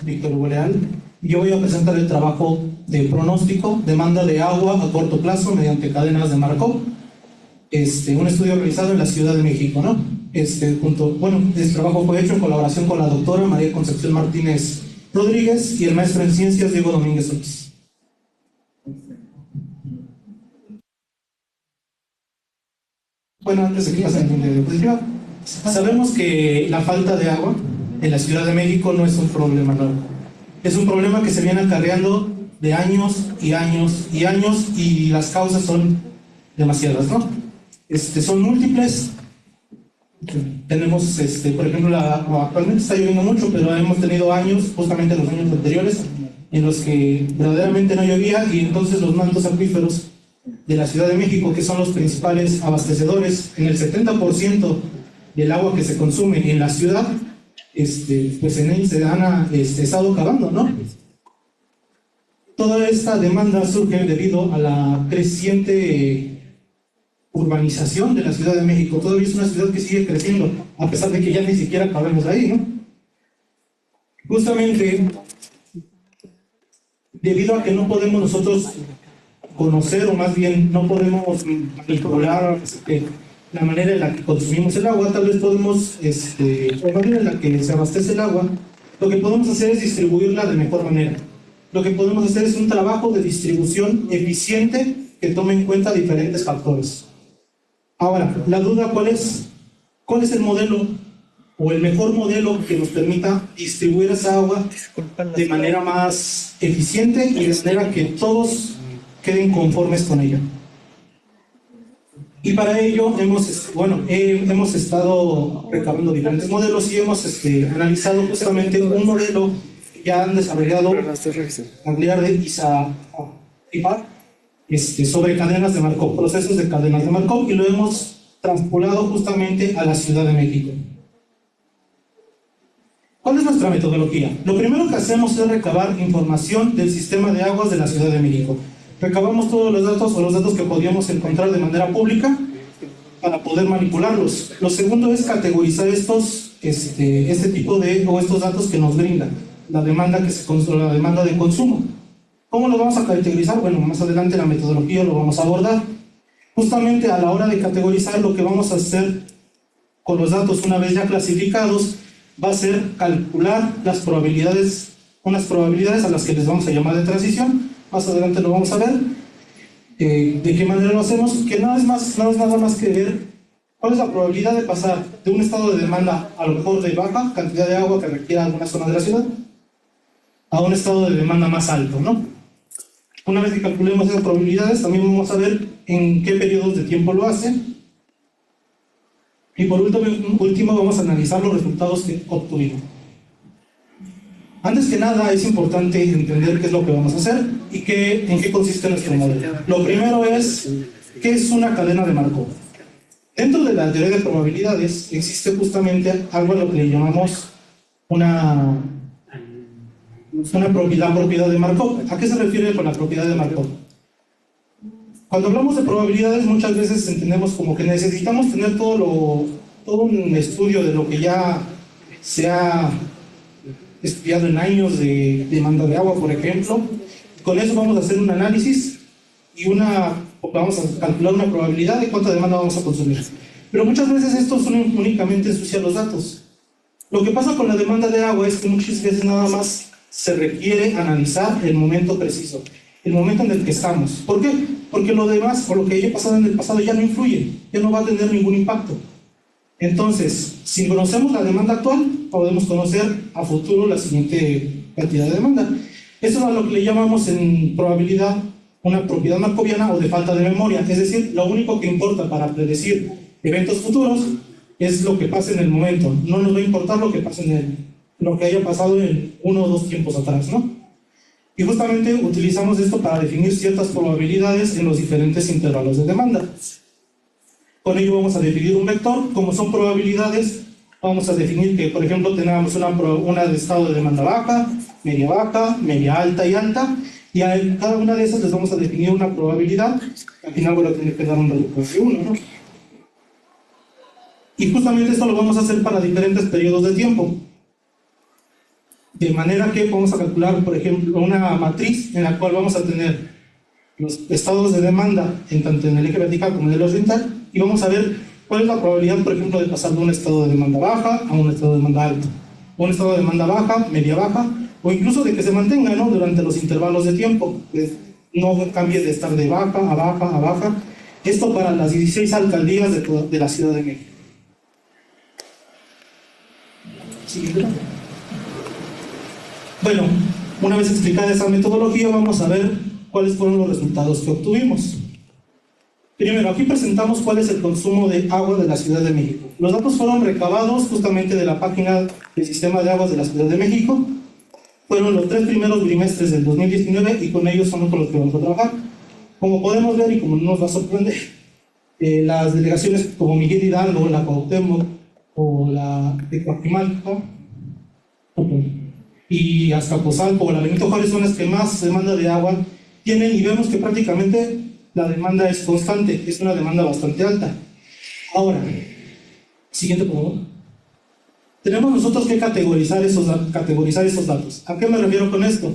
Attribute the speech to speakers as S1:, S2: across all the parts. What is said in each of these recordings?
S1: Víctor Hugo Leal. Yo voy a presentar el trabajo de pronóstico, demanda de agua a corto plazo mediante cadenas de Markov. Un estudio realizado en la Ciudad de México, ¿no? Este trabajo fue hecho en colaboración con la doctora María Concepción Martínez Rodríguez y el maestro en ciencias Diego Domínguez Solís. Bueno, antes de que pasen en la diapositiva, sabemos que la falta de agua en la Ciudad de México no es un problema nuevo. Es un problema que se viene acarreando de años y años y años, y las causas son demasiadas, ¿no? Son múltiples. Tenemos, por ejemplo, actualmente está lloviendo mucho, pero hemos tenido años, justamente los años anteriores, en los que verdaderamente no llovía, y entonces los mantos acuíferos de la Ciudad de México, que son los principales abastecedores en el 70% del agua que se consume en la ciudad, pues en él se han estado acabando, ¿no? Toda esta demanda surge debido a la creciente urbanización de la Ciudad de México. Todavía es una ciudad que sigue creciendo, a pesar de que ya ni siquiera cabemos ahí, ¿no? Justamente debido a que no podemos nosotros conocer, o más bien no podemos manipular la manera en la que consumimos el agua, tal vez podemos, la manera en la que se abastece el agua, lo que podemos hacer es distribuirla de mejor manera. Lo que podemos hacer es un trabajo de distribución eficiente que tome en cuenta diferentes factores. Ahora, la duda, ¿cuál es? ¿Cuál es el modelo o el mejor modelo que nos permita distribuir esa agua de manera más eficiente y de manera que todos queden conformes con ella? Y para ello hemos estado recabando diferentes modelos y hemos analizado justamente un modelo que ya han desarrollado Agliardi y Ibar, sobre cadenas de Markov, procesos de cadenas de Markov, y lo hemos transpolado justamente a la Ciudad de México. ¿Cuál es nuestra metodología? Lo primero que hacemos es recabar información del sistema de aguas de la Ciudad de México. Recabamos todos los datos, o los datos que podíamos encontrar de manera pública, para poder manipularlos. Lo segundo es categorizar estos datos que nos brinda la demanda la demanda de consumo. ¿Cómo lo vamos a categorizar? Bueno, más adelante la metodología lo vamos a abordar. Justamente a la hora de categorizar, lo que vamos a hacer con los datos una vez ya clasificados va a ser calcular las probabilidades, unas probabilidades a las que les vamos a llamar de transición. Más adelante lo vamos a ver. ¿De qué manera lo hacemos? Que no es nada más que ver cuál es la probabilidad de pasar de un estado de demanda, a lo mejor de baja cantidad de agua que requiera alguna zona de la ciudad, a un estado de demanda más alto, ¿no? Una vez que calculemos esas probabilidades, también vamos a ver en qué periodos de tiempo lo hacen. Y por último vamos a analizar los resultados que obtuvimos. Antes que nada, es importante entender qué es lo que vamos a hacer y en qué consiste nuestro modelo. Lo primero es, ¿qué es una cadena de Markov? Dentro de la teoría de probabilidades existe justamente algo a lo que le llamamos una propiedad de Markov. ¿A qué se refiere con la propiedad de Markov? Cuando hablamos de probabilidades, muchas veces entendemos como que necesitamos tener todo un estudio de lo que ya se ha estudiado en años de demanda de agua, por ejemplo. Con eso vamos a hacer un análisis y vamos a calcular una probabilidad de cuánta demanda vamos a consumir. Pero muchas veces esto únicamente ensucia los datos. Lo que pasa con la demanda de agua es que muchas veces nada más se requiere analizar el momento preciso, el momento en el que estamos. ¿Por qué? Porque lo demás, o lo que haya pasado en el pasado, ya no influye, ya no va a tener ningún impacto. Entonces, si conocemos la demanda actual, podemos conocer a futuro la siguiente cantidad de demanda. Eso es a lo que le llamamos en probabilidad una propiedad markoviana o de falta de memoria. Es decir, lo único que importa para predecir eventos futuros es lo que pasa en el momento. No nos va a importar lo que pase lo que haya pasado en 1 o 2 tiempos atrás, ¿no? Y justamente utilizamos esto para definir ciertas probabilidades en los diferentes intervalos de demanda. Con ello vamos a definir un vector. Como son probabilidades, vamos a definir que, por ejemplo, tenemos una de estado de demanda baja, media alta y alta, y a cada una de esas les vamos a definir una probabilidad. Al final voy a tener que dar un resultado de 1, ¿no? Y justamente esto lo vamos a hacer para diferentes periodos de tiempo. De manera que vamos a calcular, por ejemplo, una matriz en la cual vamos a tener los estados de demanda en tanto en el eje vertical como en el horizontal, y vamos a ver cuál es la probabilidad, por ejemplo, de pasar de un estado de demanda baja a un estado de demanda alto, o un estado de demanda baja, media baja, o incluso de que se mantenga, ¿no?, durante los intervalos de tiempo, que no cambie de estar de baja a baja a baja. Esto para las 16 alcaldías de la Ciudad de México. Siguiente. Bueno, una vez explicada esa metodología, vamos a ver cuáles fueron los resultados que obtuvimos. Primero, aquí presentamos cuál es el consumo de agua de la Ciudad de México. Los datos fueron recabados justamente de la página del Sistema de Aguas de la Ciudad de México. Fueron los 3 primeros trimestres del 2019 y con ellos son con los que vamos a trabajar. Como podemos ver y como no nos va a sorprender, las delegaciones como Miguel Hidalgo, la Cuauhtémoc o la de Coajimalpa y Azcapotzalco o la Benito Juárez son las que más demanda de agua tienen, y vemos que prácticamente la demanda es constante, es una demanda bastante alta. Ahora, siguiente por favor. Tenemos nosotros que categorizar esos datos. ¿A qué me refiero con esto?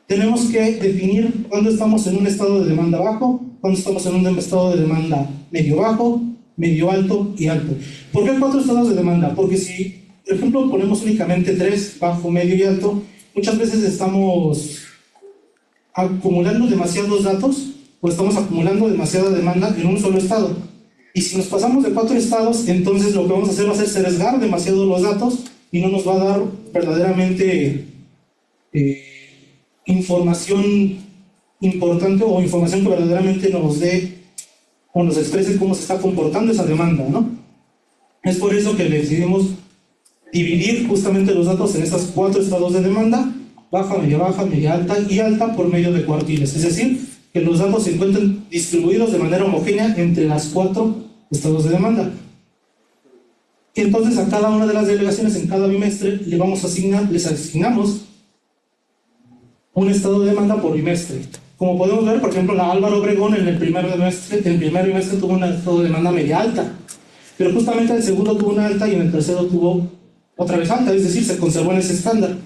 S1: Tenemos que definir cuándo estamos en un estado de demanda bajo, cuándo estamos en un estado de demanda medio bajo, medio alto y alto. ¿Por qué 4 estados de demanda? Porque si, por ejemplo, ponemos únicamente 3, bajo, medio y alto, muchas veces estamos acumulando demasiados datos o estamos acumulando demasiada demanda en un solo estado. Y si nos pasamos de 4 estados, entonces lo que vamos a hacer va a ser sesgar demasiado los datos y no nos va a dar verdaderamente información importante o información que verdaderamente nos dé o nos exprese cómo se está comportando esa demanda, ¿no? Es por eso que decidimos dividir justamente los datos en estos 4 estados de demanda: baja, media alta y alta, por medio de cuartiles. Es decir, que los datos se encuentren distribuidos de manera homogénea entre las 4 estados de demanda. Entonces, a cada una de las delegaciones en cada bimestre les asignamos un estado de demanda por bimestre. Como podemos ver, por ejemplo, la Álvaro Obregón en el primer bimestre tuvo un estado de demanda media alta, pero justamente en el segundo tuvo una alta y en el tercero tuvo otra vez alta, es decir, se conservó en ese estándar.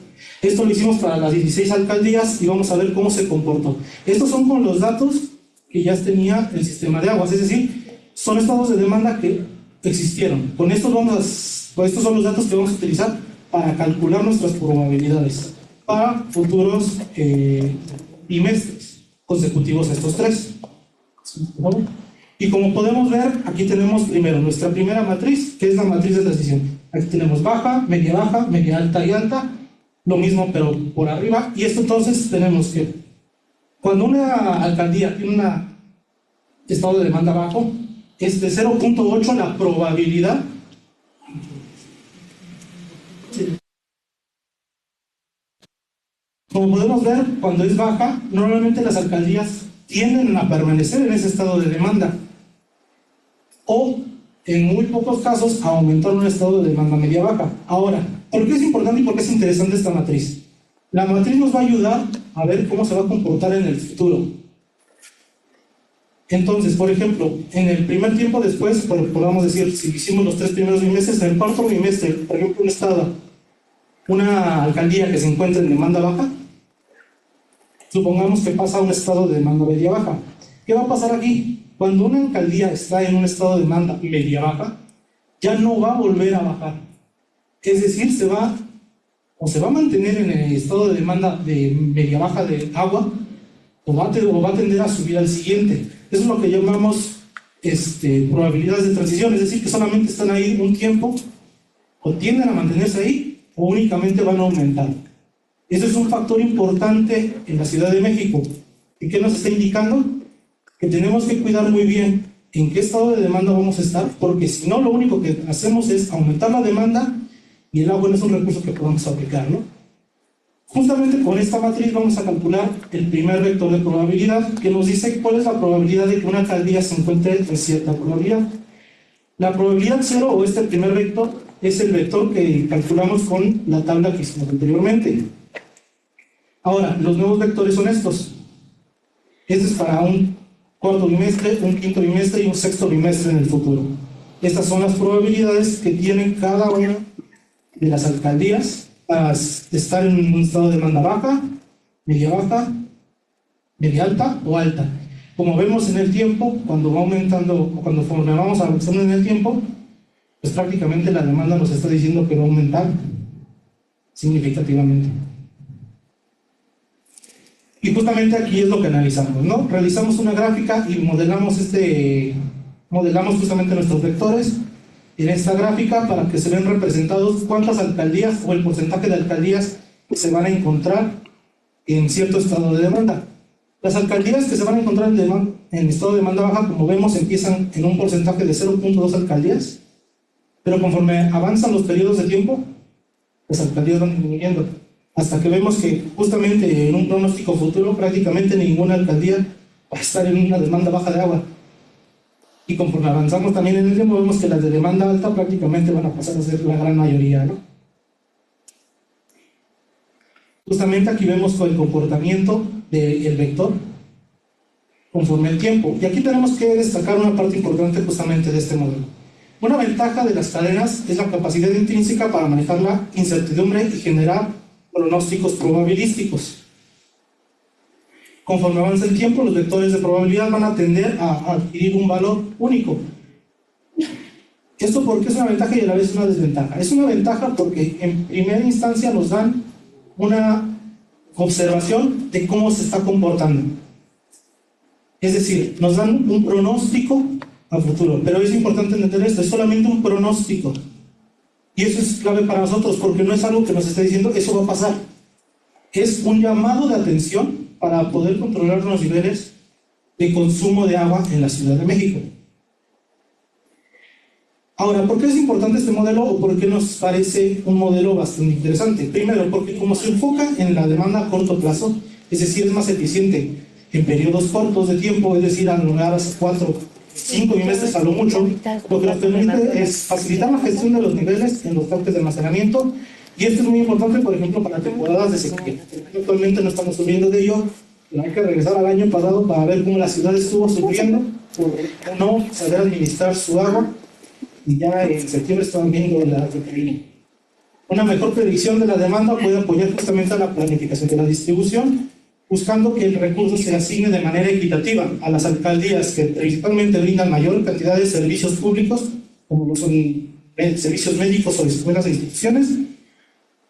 S1: Esto lo hicimos para las 16 alcaldías y vamos a ver cómo se comportó. Estos son con los datos que ya tenía el sistema de aguas, es decir, son estados de demanda que existieron. Con estos estos son los datos que vamos a utilizar para calcular nuestras probabilidades para futuros bimestres consecutivos a estos 3. Y como podemos ver, aquí tenemos primero nuestra primera matriz, que es la matriz de transición. Aquí tenemos baja, media alta y alta, lo mismo pero por arriba. Y esto entonces tenemos que, cuando una alcaldía tiene un estado de demanda bajo, es de 0.8 la probabilidad Como podemos ver, cuando es baja, normalmente las alcaldías tienden a permanecer en ese estado de demanda o, en muy pocos casos, a aumentar un estado de demanda media baja. Ahora, ¿por qué es importante y por qué es interesante esta matriz? La matriz nos va a ayudar a ver cómo se va a comportar en el futuro. Entonces, por ejemplo, en el primer tiempo después, podamos decir, si hicimos los 3 primeros bimestres, en el cuarto bimestre, por ejemplo, una alcaldía que se encuentra en demanda baja, supongamos que pasa a un estado de demanda media baja. ¿Qué va a pasar aquí? Cuando una alcaldía está en un estado de demanda media baja, ya no va a volver a bajar. Es decir, se va a mantener en el estado de demanda de media baja de agua, o va a tender a subir al siguiente. Eso es lo que llamamos probabilidades de transición, es decir, que solamente están ahí un tiempo, o tienden a mantenerse ahí, o únicamente van a aumentar. Eso es un factor importante en la Ciudad de México. ¿Y qué nos está indicando? Que tenemos que cuidar muy bien en qué estado de demanda vamos a estar, porque si no, lo único que hacemos es aumentar la demanda y el agua no es un recurso que podamos aplicar, ¿no? Justamente con esta matriz vamos a calcular el primer vector de probabilidad, que nos dice cuál es la probabilidad de que una alcaldía se encuentre en cierta probabilidad. La probabilidad 0, o este primer vector, es el vector que calculamos con la tabla que hicimos anteriormente. Ahora, los nuevos vectores son estos. Este es para un cuarto bimestre, un quinto bimestre y un sexto bimestre en el futuro. Estas son las probabilidades que tienen cada una de las alcaldías a estar en un estado de demanda baja, media baja, media alta o alta. Como vemos en el tiempo, cuando va aumentando, o cuando vamos avanzando en el tiempo, pues prácticamente la demanda nos está diciendo que va a aumentar significativamente. Y justamente aquí es lo que analizamos, ¿no? Realizamos una gráfica y modelamos justamente nuestros vectores en esta gráfica para que se vean representados cuántas alcaldías o el porcentaje de alcaldías que se van a encontrar en cierto estado de demanda. Las alcaldías que se van a encontrar en estado de demanda baja, como vemos, empiezan en un porcentaje de 0.2 alcaldías, pero conforme avanzan los periodos de tiempo, las alcaldías van disminuyendo, hasta que vemos que justamente en un pronóstico futuro prácticamente ninguna alcaldía va a estar en una demanda baja de agua. Y conforme avanzamos también en el tiempo, vemos que las de demanda alta prácticamente van a pasar a ser la gran mayoría, ¿no? Justamente aquí vemos el comportamiento del vector conforme el tiempo. Y aquí tenemos que destacar una parte importante justamente de este modelo. Una ventaja de las cadenas es la capacidad intrínseca para manejar la incertidumbre y generar pronósticos probabilísticos. Conforme avanza el tiempo, los vectores de probabilidad van a tender a adquirir un valor único. ¿Esto por qué es una ventaja y a la vez una desventaja? Es una ventaja porque en primera instancia nos dan una observación de cómo se está comportando. Es decir, nos dan un pronóstico a futuro, pero es importante entender esto, es solamente un pronóstico. Y eso es clave para nosotros, porque no es algo que nos esté diciendo eso va a pasar. Es un llamado de atención para poder controlar los niveles de consumo de agua en la Ciudad de México. Ahora, ¿por qué es importante este modelo o por qué nos parece un modelo bastante interesante? Primero, porque como se enfoca en la demanda a corto plazo, es decir, es más eficiente en periodos cortos de tiempo, es decir, a lo mejor 4, 5 meses a lo mucho, lo que nos permite es facilitar la gestión de los niveles en los tanques de almacenamiento, y esto es muy importante, por ejemplo, para temporadas de sequía. Actualmente no estamos subiendo de ello, pero hay que regresar al año pasado para ver cómo la ciudad estuvo sufriendo por no saber administrar su agua, y ya en septiembre estaban viendo la declinación. Una mejor predicción de la demanda puede apoyar justamente a la planificación de la distribución, buscando que el recurso se asigne de manera equitativa a las alcaldías que principalmente brindan mayor cantidad de servicios públicos, como son servicios médicos o escuelas e instituciones,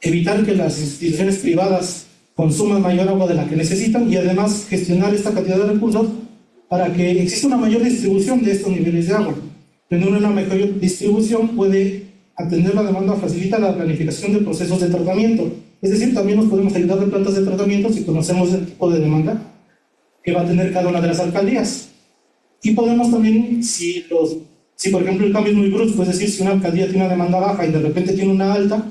S1: evitar que las instituciones privadas consuman mayor agua de la que necesitan y además gestionar esta cantidad de recursos para que exista una mayor distribución de estos niveles de agua. Tener una mejor distribución puede atender la demanda, facilita la planificación de procesos de tratamiento. Es decir, también nos podemos ayudar de plantas de tratamiento si conocemos el tipo de demanda que va a tener cada una de las alcaldías. Y podemos también, si por ejemplo el cambio es muy brusco, es decir, si una alcaldía tiene una demanda baja y de repente tiene una alta,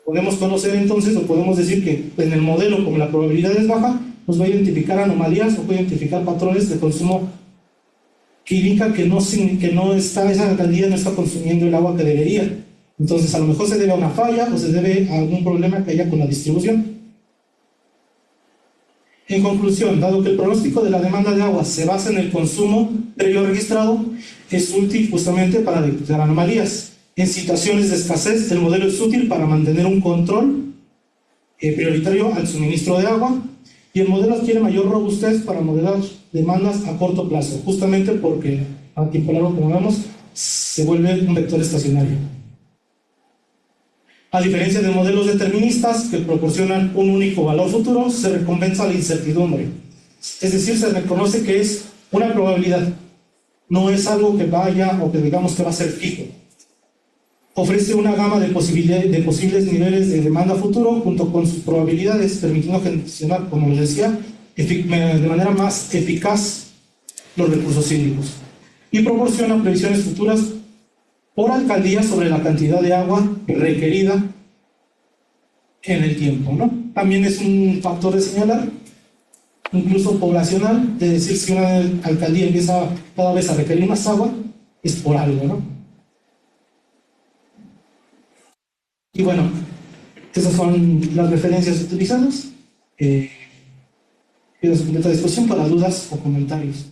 S1: podemos conocer entonces, o podemos decir que en el modelo, como la probabilidad es baja, nos va a identificar anomalías o puede identificar patrones de consumo que indican que esa alcaldía no está consumiendo el agua que debería. Entonces, a lo mejor se debe a una falla o se debe a algún problema que haya con la distribución. En conclusión, dado que el pronóstico de la demanda de agua se basa en el consumo previo registrado, es útil justamente para detectar anomalías. En situaciones de escasez, el modelo es útil para mantener un control prioritario al suministro de agua, y el modelo adquiere mayor robustez para modelar demandas a corto plazo, justamente porque a tiempo largo, como vemos, se vuelve un vector estacionario. A diferencia de modelos deterministas que proporcionan un único valor futuro, se recompensa la incertidumbre. Es decir, se reconoce que es una probabilidad, no es algo que vaya o que digamos que va a ser fijo. Ofrece una gama de posibles niveles de demanda futuro junto con sus probabilidades, permitiendo gestionar, como les decía, de manera más eficaz los recursos hídricos. Y proporciona previsiones futuras por alcaldía sobre la cantidad de agua requerida en el tiempo, ¿no? También es un factor de señalar, incluso poblacional, de decir si una alcaldía empieza cada vez a requerir más agua, es por algo, ¿no? Y bueno, esas son las referencias utilizadas. Quedo a su completa disposición para dudas o comentarios.